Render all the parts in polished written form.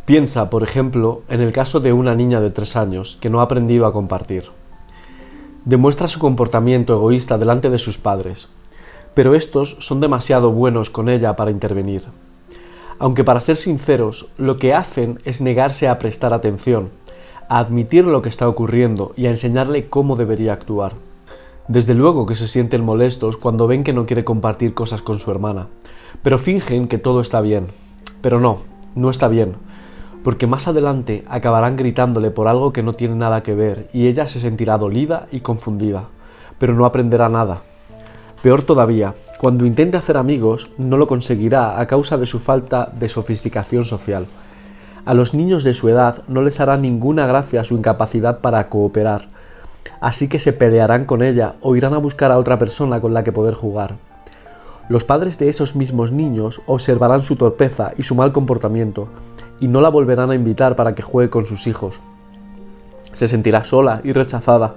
Piensa, por ejemplo, en el caso de una niña de 3 años que no ha aprendido a compartir. Demuestra su comportamiento egoísta delante de sus padres, pero estos son demasiado buenos con ella para intervenir. Aunque para ser sinceros, lo que hacen es negarse a prestar atención, a admitir lo que está ocurriendo y a enseñarle cómo debería actuar. Desde luego que se sienten molestos cuando ven que no quiere compartir cosas con su hermana, pero fingen que todo está bien. Pero no está bien, porque más adelante acabarán gritándole por algo que no tiene nada que ver y ella se sentirá dolida y confundida, pero no aprenderá nada. Peor todavía, cuando intente hacer amigos, no lo conseguirá a causa de su falta de sofisticación social. A los niños de su edad no les hará ninguna gracia su incapacidad para cooperar, así que se pelearán con ella o irán a buscar a otra persona con la que poder jugar. Los padres de esos mismos niños observarán su torpeza y su mal comportamiento, y no la volverán a invitar para que juegue con sus hijos. Se sentirá sola y rechazada,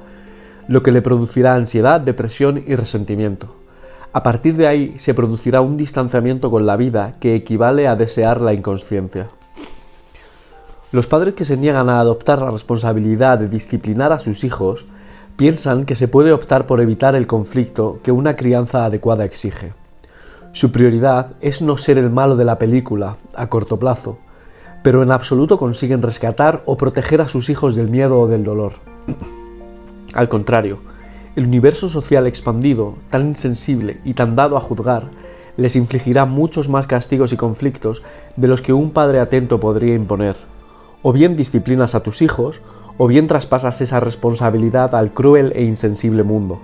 lo que le producirá ansiedad, depresión y resentimiento. A partir de ahí se producirá un distanciamiento con la vida que equivale a desear la inconsciencia. Los padres que se niegan a adoptar la responsabilidad de disciplinar a sus hijos piensan que se puede optar por evitar el conflicto que una crianza adecuada exige. Su prioridad es no ser el malo de la película a corto plazo, pero en absoluto consiguen rescatar o proteger a sus hijos del miedo o del dolor. Al contrario, el universo social expandido, tan insensible y tan dado a juzgar, les infligirá muchos más castigos y conflictos de los que un padre atento podría imponer. O bien disciplinas a tus hijos, o bien traspasas esa responsabilidad al cruel e insensible mundo.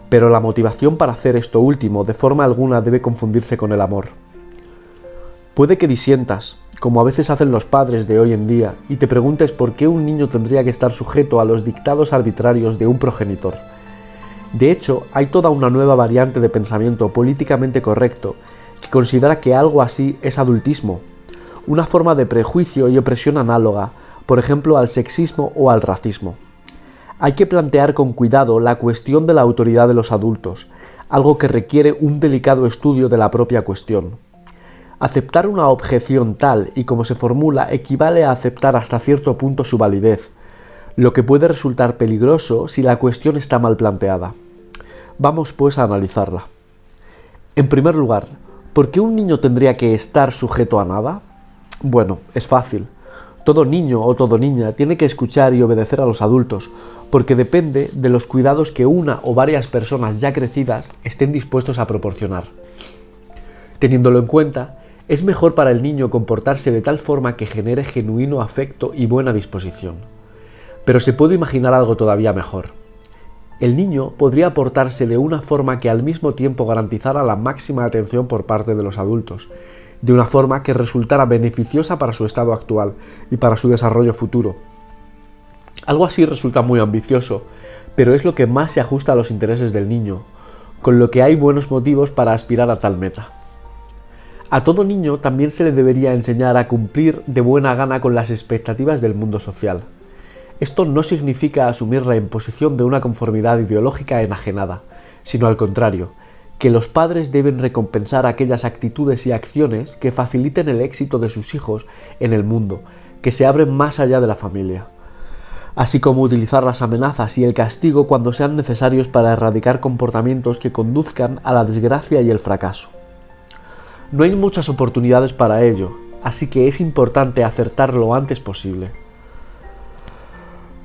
Pero la motivación para hacer esto último de forma alguna debe confundirse con el amor. Puede que disientas, como a veces hacen los padres de hoy en día, y te preguntes por qué un niño tendría que estar sujeto a los dictados arbitrarios de un progenitor. De hecho, hay toda una nueva variante de pensamiento políticamente correcto que considera que algo así es adultismo, una forma de prejuicio y opresión análoga, por ejemplo, al sexismo o al racismo. Hay que plantear con cuidado la cuestión de la autoridad de los adultos, algo que requiere un delicado estudio de la propia cuestión. Aceptar una objeción tal y como se formula equivale a aceptar hasta cierto punto su validez, lo que puede resultar peligroso si la cuestión está mal planteada. Vamos pues a analizarla. En primer lugar, ¿por qué un niño tendría que estar sujeto a nada? Bueno, es fácil. Todo niño o toda niña tiene que escuchar y obedecer a los adultos, porque depende de los cuidados que una o varias personas ya crecidas estén dispuestos a proporcionar. Teniéndolo en cuenta, es mejor para el niño comportarse de tal forma que genere genuino afecto y buena disposición. Pero se puede imaginar algo todavía mejor. El niño podría portarse de una forma que al mismo tiempo garantizara la máxima atención por parte de los adultos, de una forma que resultara beneficiosa para su estado actual y para su desarrollo futuro. Algo así resulta muy ambicioso, pero es lo que más se ajusta a los intereses del niño, con lo que hay buenos motivos para aspirar a tal meta. A todo niño también se le debería enseñar a cumplir de buena gana con las expectativas del mundo social. Esto no significa asumir la imposición de una conformidad ideológica enajenada, sino al contrario, que los padres deben recompensar aquellas actitudes y acciones que faciliten el éxito de sus hijos en el mundo, que se abren más allá de la familia, así como utilizar las amenazas y el castigo cuando sean necesarios para erradicar comportamientos que conduzcan a la desgracia y el fracaso. No hay muchas oportunidades para ello, así que es importante acertar lo antes posible.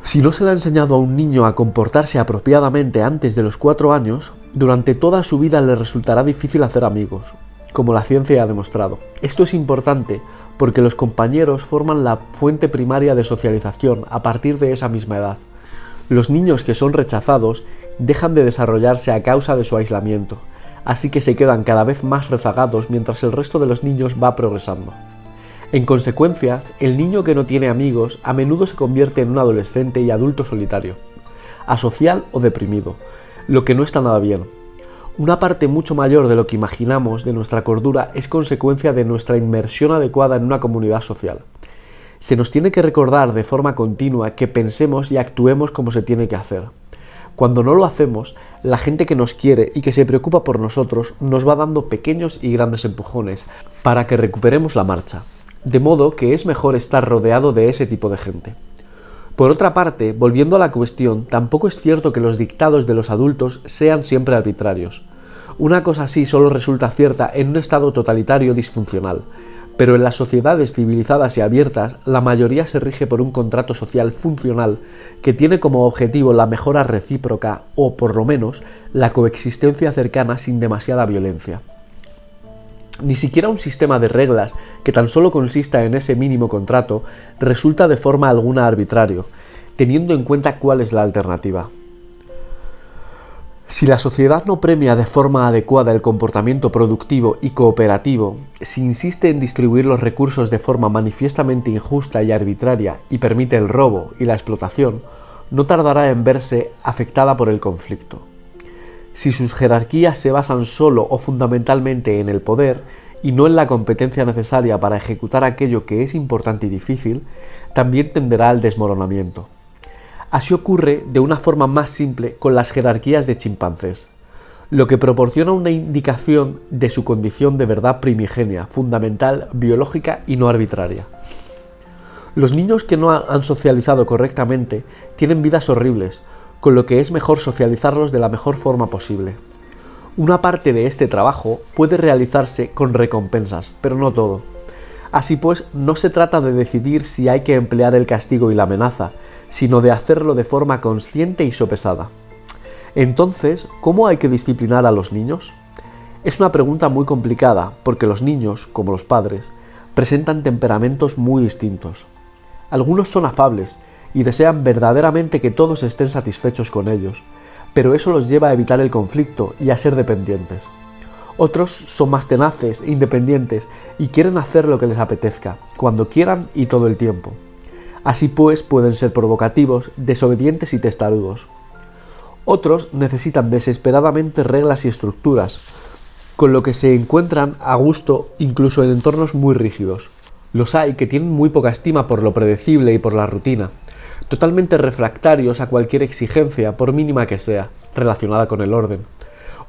Si no se le ha enseñado a un niño a comportarse apropiadamente antes de los 4 años, durante toda su vida le resultará difícil hacer amigos, como la ciencia ha demostrado. Esto es importante porque los compañeros forman la fuente primaria de socialización a partir de esa misma edad. Los niños que son rechazados dejan de desarrollarse a causa de su aislamiento, así que se quedan cada vez más rezagados mientras el resto de los niños va progresando. En consecuencia, el niño que no tiene amigos a menudo se convierte en un adolescente y adulto solitario, asocial o deprimido, lo que no está nada bien. Una parte mucho mayor de lo que imaginamos de nuestra cordura es consecuencia de nuestra inmersión adecuada en una comunidad social. Se nos tiene que recordar de forma continua que pensemos y actuemos como se tiene que hacer. Cuando no lo hacemos, la gente que nos quiere y que se preocupa por nosotros nos va dando pequeños y grandes empujones para que recuperemos la marcha. de modo que es mejor estar rodeado de ese tipo de gente. Por otra parte, volviendo a la cuestión, tampoco es cierto que los dictados de los adultos sean siempre arbitrarios. Una cosa así solo resulta cierta en un estado totalitario disfuncional, pero en las sociedades civilizadas y abiertas, la mayoría se rige por un contrato social funcional que tiene como objetivo la mejora recíproca o, por lo menos, la coexistencia cercana sin demasiada violencia. Ni siquiera un sistema de reglas que tan solo consista en ese mínimo contrato resulta de forma alguna arbitrario, teniendo en cuenta cuál es la alternativa. Si la sociedad no premia de forma adecuada el comportamiento productivo y cooperativo, si insiste en distribuir los recursos de forma manifiestamente injusta y arbitraria y permite el robo y la explotación, no tardará en verse afectada por el conflicto. Si sus jerarquías se basan solo o fundamentalmente en el poder y no en la competencia necesaria para ejecutar aquello que es importante y difícil, también tenderá al desmoronamiento. Así ocurre de una forma más simple con las jerarquías de chimpancés, lo que proporciona una indicación de su condición de verdad primigenia, fundamental, biológica y no arbitraria. Los niños que no han socializado correctamente tienen vidas horribles, con lo que es mejor socializarlos de la mejor forma posible. Una parte de este trabajo puede realizarse con recompensas, pero no todo. Así pues, no se trata de decidir si hay que emplear el castigo y la amenaza, sino de hacerlo de forma consciente y sopesada. Entonces, ¿cómo hay que disciplinar a los niños? Es una pregunta muy complicada, porque los niños, como los padres, presentan temperamentos muy distintos. Algunos son afables y desean verdaderamente que todos estén satisfechos con ellos, pero eso los lleva a evitar el conflicto y a ser dependientes. Otros son más tenaces e independientes y quieren hacer lo que les apetezca, cuando quieran y todo el tiempo. Así pues, pueden ser provocativos, desobedientes y testarudos. Otros necesitan desesperadamente reglas y estructuras, con lo que se encuentran a gusto incluso en entornos muy rígidos. Los hay que tienen muy poca estima por lo predecible y por la rutina, totalmente refractarios a cualquier exigencia, por mínima que sea, relacionada con el orden.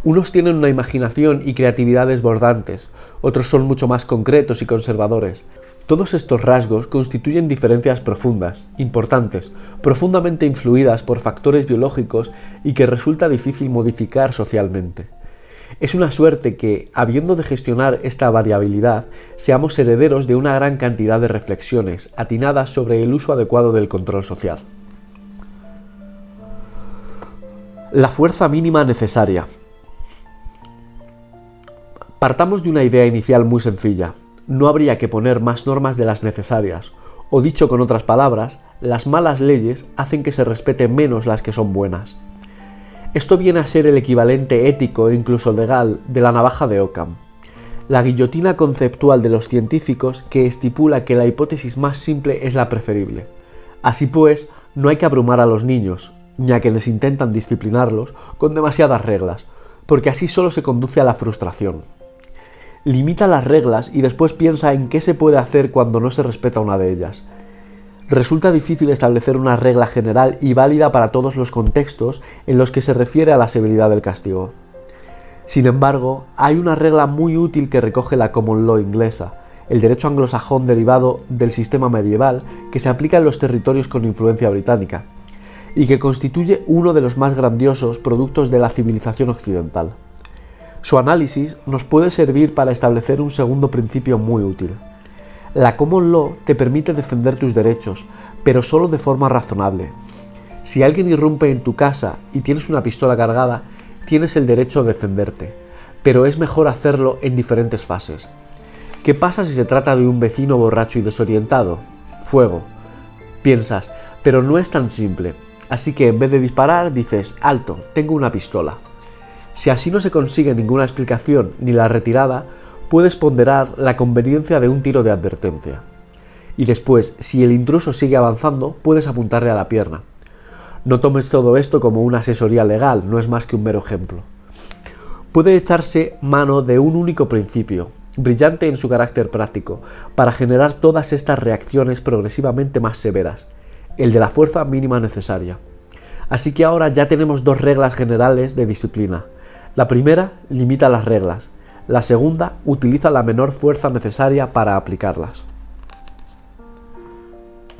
Unos tienen una imaginación y creatividad desbordantes, otros son mucho más concretos y conservadores. Todos estos rasgos constituyen diferencias profundas, importantes, profundamente influidas por factores biológicos y que resulta difícil modificar socialmente. Es una suerte que, habiendo de gestionar esta variabilidad, seamos herederos de una gran cantidad de reflexiones atinadas sobre el uso adecuado del control social. La fuerza mínima necesaria. Partamos de una idea inicial muy sencilla. No habría que poner más normas de las necesarias, o dicho con otras palabras, las malas leyes hacen que se respete menos las que son buenas. Esto viene a ser el equivalente ético e incluso legal de la navaja de Occam, la guillotina conceptual de los científicos que estipula que la hipótesis más simple es la preferible. Así pues, no hay que abrumar a los niños, ni a quienes intentan disciplinarlos, con demasiadas reglas, porque así solo se conduce a la frustración. Limita las reglas y después piensa en qué se puede hacer cuando no se respeta una de ellas. Resulta difícil establecer una regla general y válida para todos los contextos en los que se refiere a la severidad del castigo. Sin embargo, hay una regla muy útil que recoge la Common Law inglesa, el derecho anglosajón derivado del sistema medieval que se aplica en los territorios con influencia británica, y que constituye uno de los más grandiosos productos de la civilización occidental. Su análisis nos puede servir para establecer un segundo principio muy útil. La Common Law te permite defender tus derechos, pero solo de forma razonable. Si alguien irrumpe en tu casa y tienes una pistola cargada, tienes el derecho a defenderte, pero es mejor hacerlo en diferentes fases. ¿Qué pasa si se trata de un vecino borracho y desorientado? Fuego. Piensas, pero no es tan simple, así que en vez de disparar dices, alto, tengo una pistola. Si así no se consigue ninguna explicación ni la retirada, puedes ponderar la conveniencia de un tiro de advertencia. Y después, si el intruso sigue avanzando, puedes apuntarle a la pierna. No tomes todo esto como una asesoría legal, no es más que un mero ejemplo. Puede echarse mano de un único principio, brillante en su carácter práctico, para generar todas estas reacciones progresivamente más severas, el de la fuerza mínima necesaria. Así que ahora ya tenemos dos reglas generales de disciplina. La primera limita las reglas, la segunda utiliza la menor fuerza necesaria para aplicarlas.